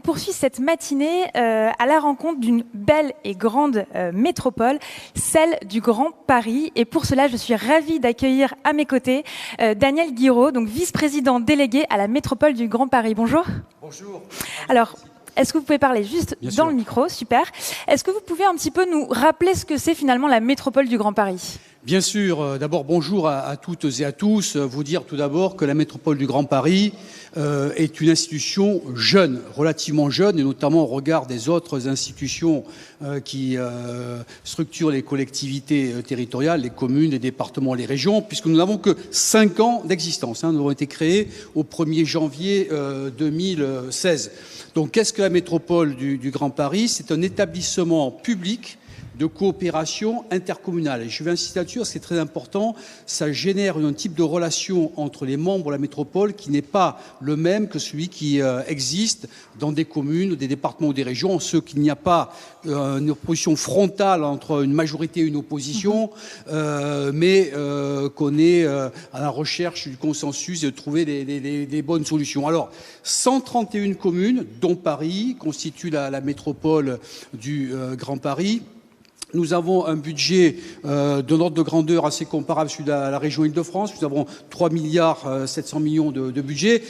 poursuit cette matinée à la rencontre d'une belle et grande métropole, celle du Grand Paris. Et pour cela, je suis ravie d'accueillir à mes côtés Daniel Guiraud, donc vice-président délégué à la métropole du Grand Paris. Bonjour. Bonjour. Alors, est-ce que vous pouvez parler juste dans le micro? Super. Est-ce que vous pouvez un petit peu nous rappeler ce que c'est finalement la métropole du Grand Paris? Bien sûr. D'abord, bonjour à toutes et à tous. Vous dire tout d'abord que la métropole du Grand Paris est une institution jeune, relativement jeune, et notamment au regard des autres institutions qui structurent les collectivités territoriales, les communes, les départements, les régions, puisque nous n'avons que 5 ans d'existence. Nous avons été créés au 1er janvier 2016. Donc, qu'est-ce que la métropole du Grand Paris? C'est un établissement public de coopération intercommunale. Et je vais insister là-dessus, c'est très important, ça génère un type de relation entre les membres de la métropole qui n'est pas le même que celui qui existe dans des communes, des départements ou des régions, ceux qu'il n'y a pas une opposition frontale entre une majorité et une opposition, mais qu'on est à la recherche du consensus et de trouver des bonnes solutions. Alors, 131 communes, dont Paris, constituent la métropole du Grand Paris. Nous avons un budget d'un ordre de grandeur assez comparable à celui de la région Île-de-France. Nous avons 3,7 milliards de budget.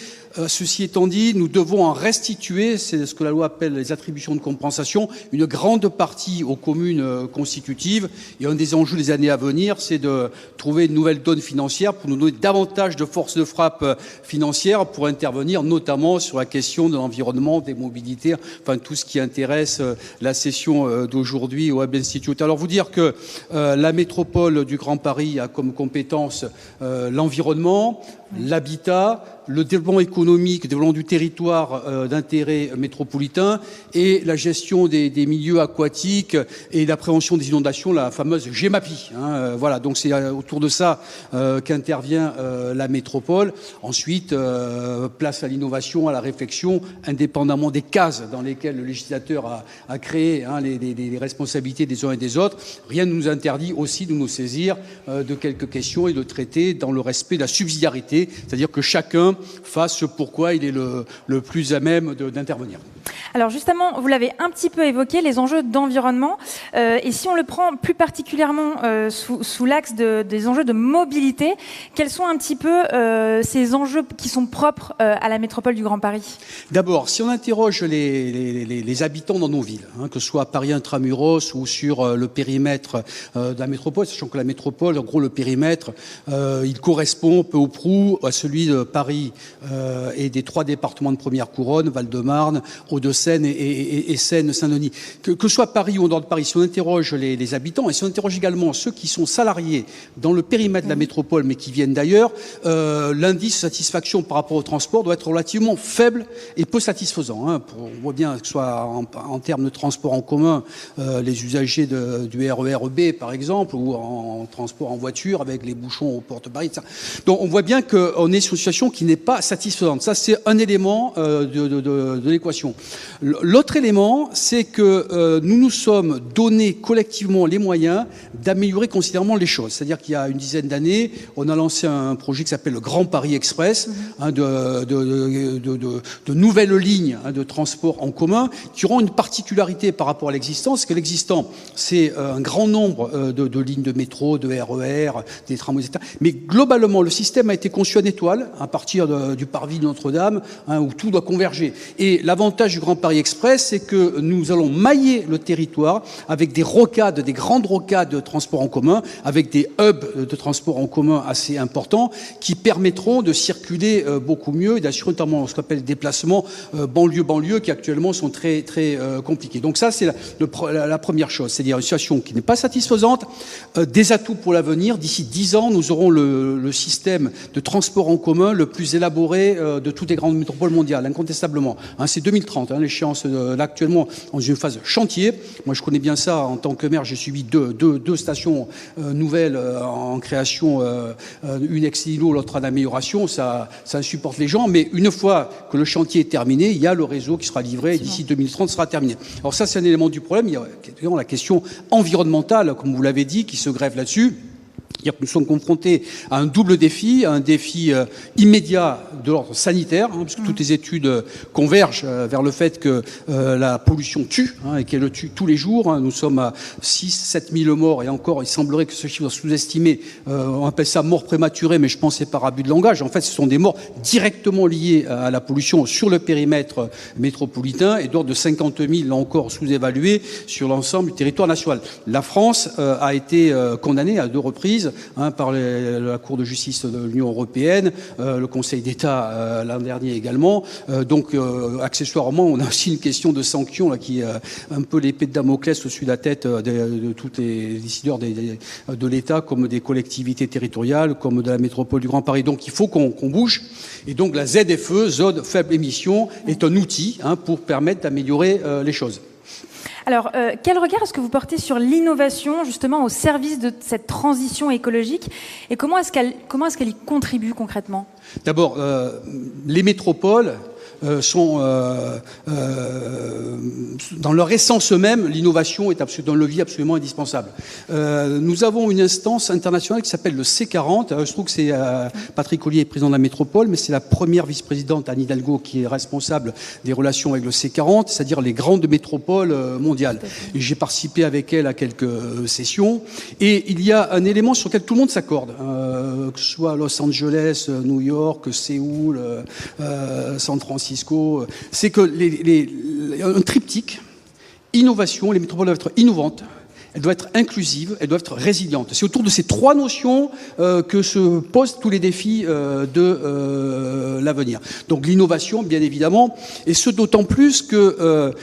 Ceci étant dit, nous devons en restituer, c'est ce que la loi appelle les attributions de compensation, une grande partie aux communes constitutives. Et un des enjeux des années à venir, c'est de trouver une nouvelle donne financière pour nous donner davantage de force de frappe financière pour intervenir notamment sur la question de l'environnement, des mobilités, enfin tout ce qui intéresse la session d'aujourd'hui au Web Institute. Alors vous dire que la métropole du Grand Paris a comme compétence l'environnement, l'habitat, le développement économique, le développement du territoire d'intérêt métropolitain et la gestion des milieux aquatiques et la prévention des inondations, la fameuse GEMAPI. Voilà, donc c'est autour de ça qu'intervient la métropole. Ensuite, place à l'innovation, à la réflexion, indépendamment des cases dans lesquelles le législateur a créé les responsabilités des uns et des autres. Rien ne nous interdit aussi de nous saisir de quelques questions et de traiter dans le respect de la subsidiarité, c'est-à-dire que chacun fasse ce pourquoi il est le plus à même d'intervenir. Alors justement, vous l'avez un petit peu évoqué, les enjeux d'environnement. Et si on le prend plus particulièrement sous l'axe des enjeux de mobilité, quels sont un petit peu ces enjeux qui sont propres à la métropole du Grand Paris? D'abord, si on interroge les habitants dans nos villes, que ce soit à Paris intramuros ou sur le périmètre de la métropole, sachant que la métropole, en gros le périmètre, il correspond peu ou prou à celui de Paris et des 3 départements de première couronne, Val-de-Marne, Hauts-de-Seine et Seine-Saint-Denis. Que soit Paris ou en dehors de Paris, si on interroge les habitants et si on interroge également ceux qui sont salariés dans le périmètre de la métropole mais qui viennent d'ailleurs, l'indice de satisfaction par rapport au transport doit être relativement faible et peu satisfaisant. On voit bien que ce soit en termes de transport en commun, les usagers du RER B par exemple, ou en transport en voiture avec les bouchons aux portes Paris, etc. Donc on voit bien qu'on est sur une situation qui n'est pas satisfaisante. Ça, c'est un élément de l'équation. L'autre élément, c'est que nous nous sommes donné collectivement les moyens d'améliorer considérablement les choses. C'est-à-dire qu'il y a une dizaine d'années, on a lancé un projet qui s'appelle le Grand Paris Express, de nouvelles lignes de transport en commun qui auront une particularité par rapport à l'existant. C'est que l'existant, c'est un grand nombre de lignes de métro, de RER, des tramways, etc. Mais globalement, le système a été conçu en étoile à partir du parvis de Notre-Dame, où tout doit converger. Et l'avantage du Grand Paris Express, c'est que nous allons mailler le territoire avec des rocades, des grandes rocades de transport en commun, avec des hubs de transport en commun assez importants, qui permettront de circuler beaucoup mieux et d'assurer notamment ce qu'on appelle les déplacements banlieue-banlieue, qui actuellement sont très, très compliqués. Donc ça, c'est la première chose, c'est-à-dire une situation qui n'est pas satisfaisante, des atouts pour l'avenir. D'ici 10 ans, nous aurons le système de transport en commun le plus élaboré de toutes les grandes métropoles mondiales, incontestablement. C'est 2030, l'échéance là actuellement dans une phase chantier. Moi, je connais bien ça en tant que maire. J'ai suivi deux stations nouvelles en création, une ex nihilo, l'autre en amélioration. Ça supporte les gens, mais une fois que le chantier est terminé, il y a le réseau qui sera livré et d'ici 2030 sera terminé. Alors ça, c'est un élément du problème. Il y a la question environnementale, comme vous l'avez dit, qui se greffe là-dessus. C'est-à-dire que nous sommes confrontés à un double défi, un défi immédiat de l'ordre sanitaire, puisque toutes les études convergent vers le fait que la pollution tue, et qu'elle tue tous les jours. Nous sommes à 6-7 000 morts, et encore, il semblerait que ce chiffre soit sous-estimé. On appelle ça mort prématurée, mais je pense que c'est par abus de langage. En fait, ce sont des morts directement liées à la pollution sur le périmètre métropolitain, et d'ordre de 50 000, là encore, sous-évalués sur l'ensemble du territoire national. La France a été condamnée à 2 reprises par la Cour de justice de l'Union européenne, le Conseil d'État l'an dernier également. Donc, accessoirement, on a aussi une question de sanctions là, qui est un peu l'épée de Damoclès au-dessus de la tête de tous les décideurs de l'État, comme des collectivités territoriales, comme de la métropole du Grand Paris. Donc, il faut qu'on bouge. Et donc, la ZFE, zone faible émission, est un outil pour permettre d'améliorer les choses. Alors, quel regard est-ce que vous portez sur l'innovation, justement, au service de cette transition écologique, et comment est-ce qu'elle y contribue concrètement ? D'abord, les métropoles sont dans leur essence même, l'innovation est un levier absolument indispensable. Nous avons une instance internationale qui s'appelle le C40. Je trouve que c'est Patrick Ollier, président de la métropole, mais c'est la première vice-présidente, Anne Hidalgo, qui est responsable des relations avec le C40, c'est-à-dire les grandes métropoles mondiales. J'ai participé avec elle à quelques sessions, et il y a un élément sur lequel tout le monde s'accorde, que ce soit Los Angeles, New York, Séoul, San Francisco, c'est que un triptyque, innovation, les métropoles doivent être innovantes, elles doivent être inclusives, elles doivent être résilientes. C'est autour de ces 3 notions que se posent tous les défis de l'avenir. Donc l'innovation, bien évidemment, et ce d'autant plus que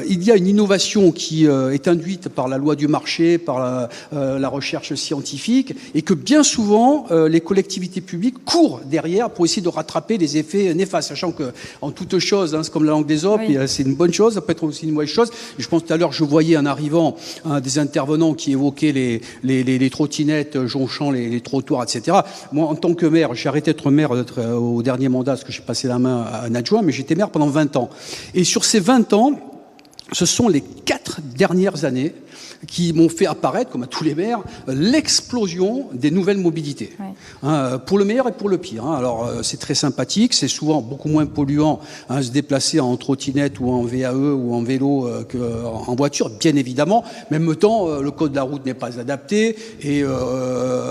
il y a une innovation qui est induite par la loi du marché, par la recherche scientifique, et que bien souvent les collectivités publiques courent derrière pour essayer de rattraper les effets néfastes, sachant que en toute chose, c'est comme la langue des autres, c'est une bonne chose, ça peut être aussi une mauvaise chose. Je pense tout à l'heure, je voyais en arrivant des intervenants qui évoquaient les trottinettes jonchant les trottoirs, etc. Moi, en tant que maire, j'ai arrêté d'être maire au dernier mandat, parce que j'ai passé la main à un adjoint, mais j'étais maire pendant 20 ans. Et sur ces 20 ans, ce sont les 4 dernières années qui m'ont fait apparaître, comme à tous les maires, l'explosion des nouvelles mobilités. Pour le meilleur et pour le pire. Alors, c'est très sympathique, c'est souvent beaucoup moins polluant se déplacer en trottinette ou en VAE ou en vélo qu'en voiture, bien évidemment. Mais en même temps, le code de la route n'est pas adapté, et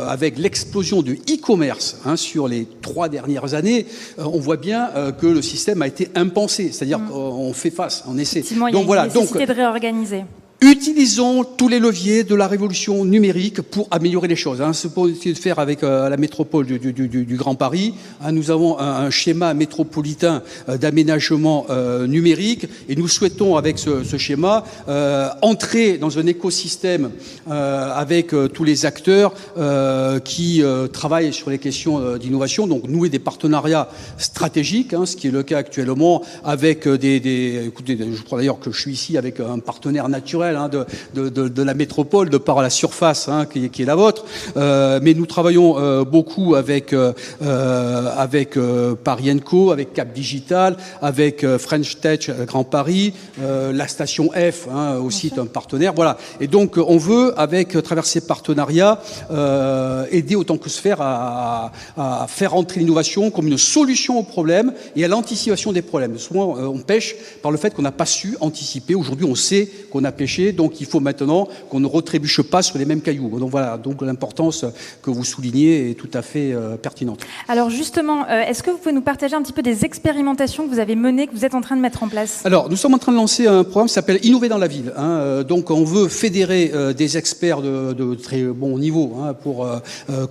avec l'explosion du e-commerce sur les 3 dernières années, on voit bien que le système a été impensé. C'est-à-dire qu'on fait face, on essaie. Donc voilà. Nécessité de réorganiser. Utilisons tous les leviers de la révolution numérique pour améliorer les choses. Ce qu'on essaie de faire avec la métropole du Grand Paris. Nous avons un schéma métropolitain d'aménagement numérique, et nous souhaitons, avec ce schéma, entrer dans un écosystème avec tous les acteurs qui travaillent sur les questions d'innovation, donc nouer des partenariats stratégiques, ce qui est le cas actuellement avec écoutez, je crois d'ailleurs que je suis ici avec un partenaire naturel de la métropole, de par la surface qui est la vôtre, mais nous travaillons beaucoup avec Paris & Co, avec Cap Digital, avec French Tech Grand Paris, la station F aussi est un partenaire, voilà. Et donc on veut, à travers ces partenariats, aider autant que se faire à faire entrer l'innovation comme une solution aux problèmes et à l'anticipation des problèmes. Souvent on pêche par le fait qu'on n'a pas su anticiper. Aujourd'hui on sait qu'on a pêché, donc il faut maintenant qu'on ne retrébuche pas sur les mêmes cailloux. Donc voilà, donc l'importance que vous soulignez est tout à fait pertinente. Alors justement, est-ce que vous pouvez nous partager un petit peu des expérimentations que vous avez menées, que vous êtes en train de mettre en place ? Alors, nous sommes en train de lancer un programme qui s'appelle Innover dans la ville. Donc on veut fédérer des experts de très bon niveau pour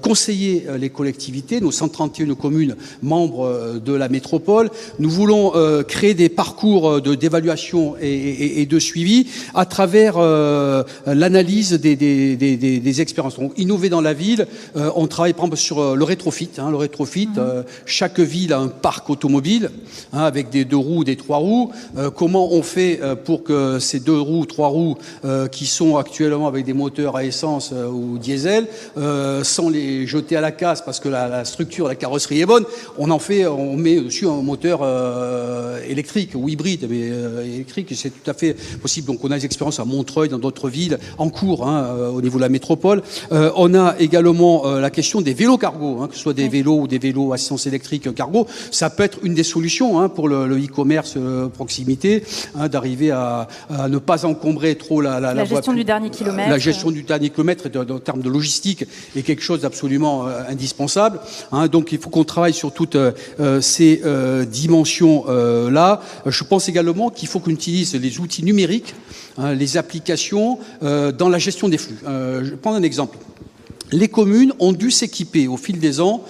conseiller les collectivités, nos 131 communes membres de la métropole. Nous voulons créer des parcours d'évaluation et de suivi à travers l'analyse des expériences. Donc, innover dans la ville, on travaille par exemple sur le rétrofit. Chaque ville a un parc automobile avec des 2 roues, des 3 roues. Comment on fait pour que ces 2 roues, 3 roues qui sont actuellement avec des moteurs à essence ou diesel, sans les jeter à la casse parce que la structure, la carrosserie est bonne, on met dessus un moteur électrique ou hybride, mais électrique, c'est tout à fait possible. Donc on a des expériences à Montreuil, dans d'autres villes, en cours au niveau de la métropole. On a également la question des vélos cargo, que ce soit des vélos ou des vélos assistance électrique cargo. Ça peut être une des solutions pour le e-commerce proximité, d'arriver à ne pas encombrer trop la gestion du dernier kilomètre. La gestion du dernier kilomètre, en termes de logistique, est quelque chose d'absolument indispensable. Donc il faut qu'on travaille sur toutes ces dimensions-là. Je pense également qu'il faut qu'on utilise les outils numériques, les applications dans la gestion des flux. Je vais prendre un exemple. Les communes ont dû s'équiper au fil des ans,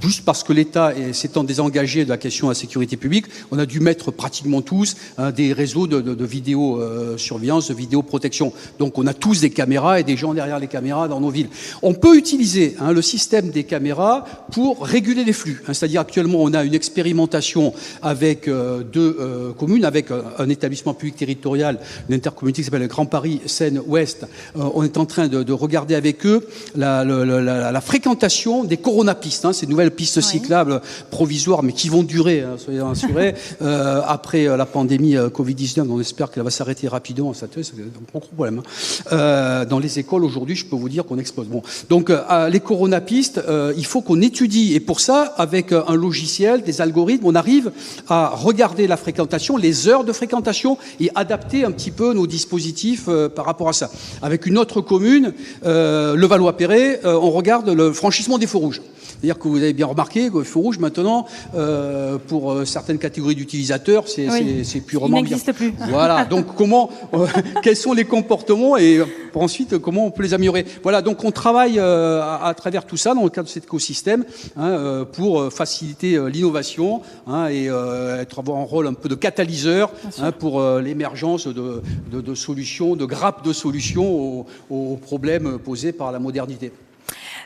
juste parce que l'État s'étant désengagé de la question de la sécurité publique, on a dû mettre pratiquement tous des réseaux de vidéosurveillance, de vidéoprotection. Donc on a tous des caméras et des gens derrière les caméras dans nos villes. On peut utiliser le système des caméras pour réguler les flux. C'est-à-dire actuellement on a une expérimentation avec deux communes, avec un établissement public territorial, une intercommunalité qui s'appelle le Grand Paris Seine-Ouest. On est en train de regarder avec eux la fréquentation des coronapistes, ces nouvelles pistes cyclables provisoires, mais qui vont durer, soyez assurés, après la pandémie Covid-19. On espère qu'elle va s'arrêter rapidement. C'est un gros problème. Dans les écoles, aujourd'hui, je peux vous dire qu'on explose. Bon. Donc, les coronapistes, il faut qu'on étudie. Et pour ça, avec un logiciel, des algorithmes, on arrive à regarder la fréquentation, les heures de fréquentation et adapter un petit peu nos dispositifs par rapport à ça. Avec une autre commune, Levallois-Perret, on regarde le franchissement des feux rouges. C'est-à-dire que vous avez bien remarqué que le feu rouge, maintenant, pour certaines catégories d'utilisateurs, c'est purement... Il n'existe plus. Voilà. Donc, quels sont les comportements et ensuite, comment on peut les améliorer. Voilà. Donc, on travaille à travers tout ça, dans le cadre de cet écosystème, pour faciliter l'innovation et avoir un rôle un peu de catalyseur pour l'émergence de solutions, de grappes de solutions aux problèmes posés par la modernité.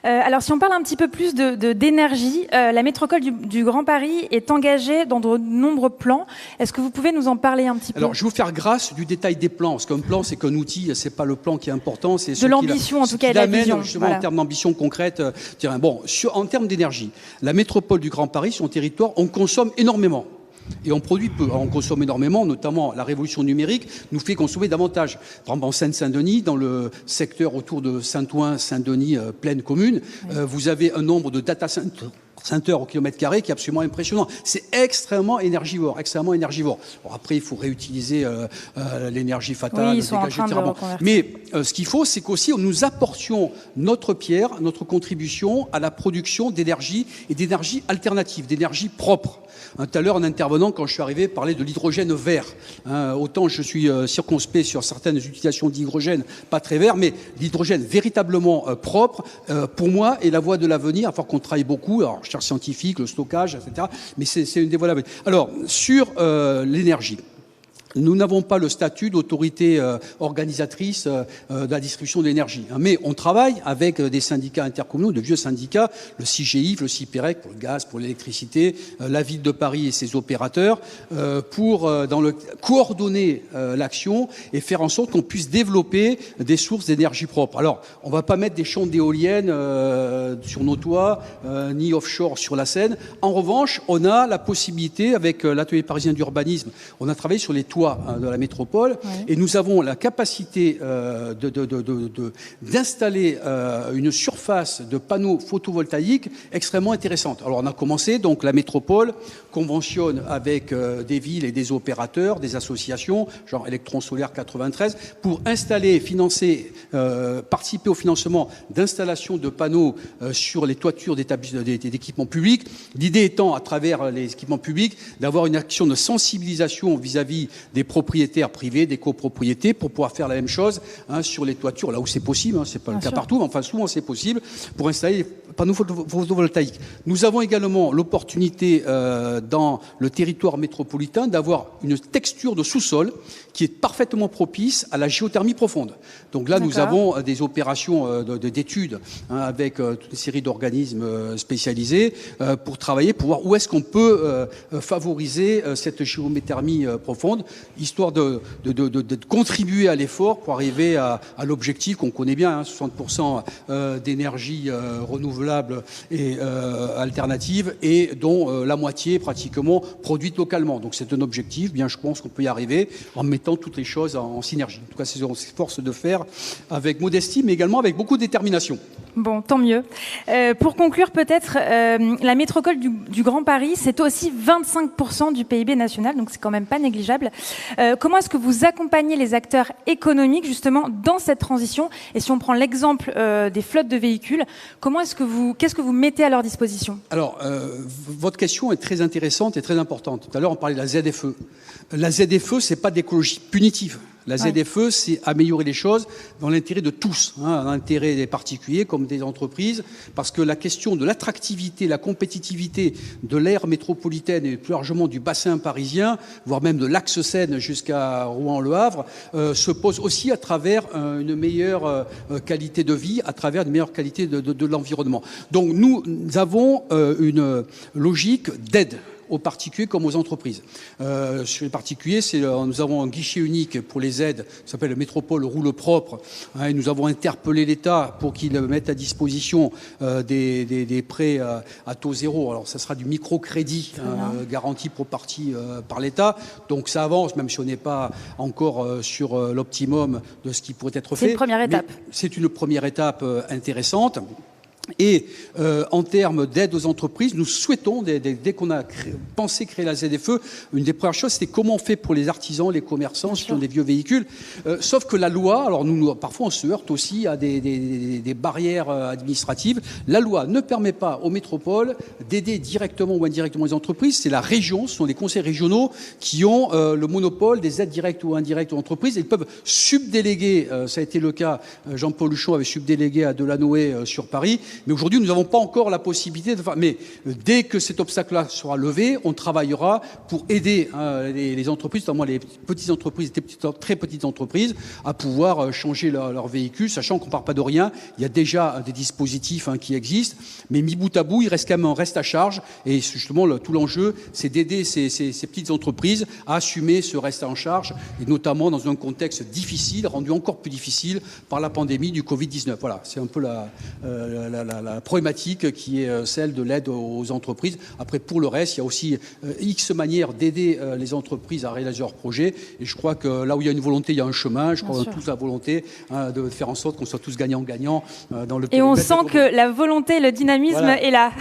Alors, si on parle un petit peu plus d'énergie, la métropole du Grand Paris est engagée dans de nombreux plans. Est-ce que vous pouvez nous en parler un petit peu ? Alors, je vais vous faire grâce du détail des plans, parce qu'un plan, c'est qu'un outil, c'est pas le plan qui est important, c'est de l'ambition, en tout cas, et la vision. Justement, en termes d'ambition concrète. Bon, en termes d'énergie, la métropole du Grand Paris, son territoire, on consomme énormément. Et on produit peu. Alors on consomme énormément, notamment la révolution numérique nous fait consommer davantage. Par exemple, en Seine-Saint-Denis, dans le secteur autour de Saint-Ouen, Saint-Denis, pleine commune, vous avez un nombre de data centers au kilomètre carré qui est absolument impressionnant. C'est extrêmement énergivore, extrêmement énergivore. Alors après, il faut réutiliser l'énergie fatale, dégager, etc. Mais ce qu'il faut, c'est qu'aussi nous apportions notre pierre, notre contribution à la production d'énergie et d'énergie alternative, d'énergie propre. Tout à l'heure, un intervenant, quand je suis arrivé, parlait de l'hydrogène vert. Autant je suis circonspect sur certaines utilisations d'hydrogène, pas très vert, mais l'hydrogène véritablement propre, pour moi, est la voie de l'avenir. Il faut qu'on travaille beaucoup, alors recherche scientifique, le stockage, etc. Mais c'est une des voies de l'avenir. Alors, sur l'énergie. Nous n'avons pas le statut d'autorité organisatrice de la distribution de l'énergie. Mais on travaille avec des syndicats intercommunaux, de vieux syndicats, le CIGEIF, le CIPEREC pour le gaz, pour l'électricité, la ville de Paris et ses opérateurs, pour coordonner l'action et faire en sorte qu'on puisse développer des sources d'énergie propre. Alors, on ne va pas mettre des champs d'éoliennes sur nos toits, ni offshore sur la Seine. En revanche, on a la possibilité, avec l'atelier parisien d'urbanisme, on a travaillé sur les toits de la métropole, et nous avons la capacité d'installer une surface de panneaux photovoltaïques extrêmement intéressante. Alors on a commencé, donc la métropole conventionne avec des villes et des opérateurs, des associations, genre Électron Solaire 93, pour installer, financer, participer au financement d'installations de panneaux sur les toitures d'équipements publics. L'idée étant, à travers les équipements publics, d'avoir une action de sensibilisation vis-à-vis des propriétaires privés, des copropriétés, pour pouvoir faire la même chose sur les toitures, là où c'est possible, c'est pas le cas partout, mais enfin souvent c'est possible, pour installer des panneaux photovoltaïques. Nous avons également l'opportunité dans le territoire métropolitain d'avoir une texture de sous-sol qui est parfaitement propice à la géothermie profonde. Donc là, nous avons des opérations d'études avec toute une série d'organismes spécialisés pour travailler, pour voir où est-ce qu'on peut favoriser cette géothermie profonde. histoire de contribuer à l'effort pour arriver à l'objectif qu'on connaît bien, 60% d'énergie renouvelable et alternative, et dont la moitié pratiquement produite localement. Donc c'est un objectif, bien je pense qu'on peut y arriver en mettant toutes les choses en synergie. En tout cas, c'est ce qu'on s'efforce de faire avec modestie, mais également avec beaucoup de détermination. Bon, tant mieux. Pour conclure, peut-être, la métropole du Grand Paris, c'est aussi 25% du PIB national, donc c'est quand même pas négligeable. Comment est-ce que vous accompagnez les acteurs économiques, justement, dans cette transition? Et si on prend l'exemple des flottes de véhicules, qu'est-ce que vous mettez à leur disposition? Alors, votre question est très intéressante et très importante. Tout à l'heure, on parlait de la ZFE. La ZFE, c'est pas d'écologie punitive. La ZFE, c'est améliorer les choses dans l'intérêt de tous, dans l'intérêt des particuliers comme des entreprises, parce que la question de l'attractivité, la compétitivité de l'aire métropolitaine et plus largement du bassin parisien, voire même de l'axe Seine jusqu'à Rouen-Le Havre, se pose aussi à travers une meilleure qualité de vie, à travers une meilleure qualité de l'environnement. Donc nous avons une logique d'aide aux particuliers comme aux entreprises. Sur les particuliers, nous avons un guichet unique pour les aides, qui s'appelle le Métropole Roule Propre. Et nous avons interpellé l'État pour qu'il mette à disposition des prêts à taux zéro. Alors, ça sera du microcrédit garanti pour partie par l'État. Donc, ça avance, même si on n'est pas encore sur l'optimum de ce qui pourrait être fait. C'est une première étape. C'est une première étape intéressante. Et en termes d'aide aux entreprises, nous souhaitons, dès qu'on a pensé créer la ZFE, une des premières choses, c'était comment on fait pour les artisans, les commerçants, ceux qui ont des vieux véhicules. Sauf que la loi, alors parfois on se heurte aussi à des barrières administratives. La loi ne permet pas aux métropoles d'aider directement ou indirectement les entreprises. C'est la région, ce sont les conseils régionaux qui ont le monopole des aides directes ou indirectes aux entreprises. Ils peuvent subdéléguer, ça a été le cas, Jean-Paul Huchon avait subdélégué à Delanoë sur Paris. Mais aujourd'hui, nous n'avons pas encore la possibilité de faire. Mais dès que cet obstacle-là sera levé, on travaillera pour aider les entreprises, notamment les petites entreprises, très petites entreprises, à pouvoir changer leur véhicule, sachant qu'on ne part pas de rien. Il y a déjà des dispositifs qui existent. Mais mis bout à bout, il reste quand même un reste à charge. Et justement, tout l'enjeu, c'est d'aider ces petites entreprises à assumer ce reste en charge, et notamment dans un contexte difficile, rendu encore plus difficile par la pandémie du Covid-19. Voilà, c'est un peu la problématique qui est celle de l'aide aux entreprises. Après, pour le reste, il y a aussi X manières d'aider les entreprises à réaliser leurs projets. Et je crois que là où il y a une volonté, il y a un chemin. Je crois qu'on a tous la volonté de faire en sorte qu'on soit tous gagnants-gagnants dans le pays. Et on sent que la volonté, le dynamisme est là.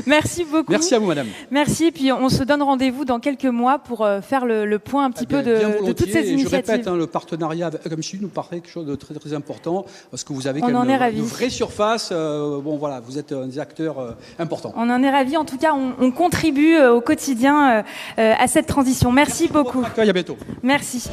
Merci beaucoup. Merci à vous, madame. Merci. Puis on se donne rendez-vous dans quelques mois pour faire le point un petit peu de toutes ces initiatives. Je répète, le partenariat avec Comme nous paraît quelque chose de très, très important, parce que vous avez quand même une vraie surface. Bon, voilà, vous êtes des acteurs importants. On en est ravis. En tout cas, on contribue au quotidien à cette transition. Merci beaucoup. À bientôt. Merci.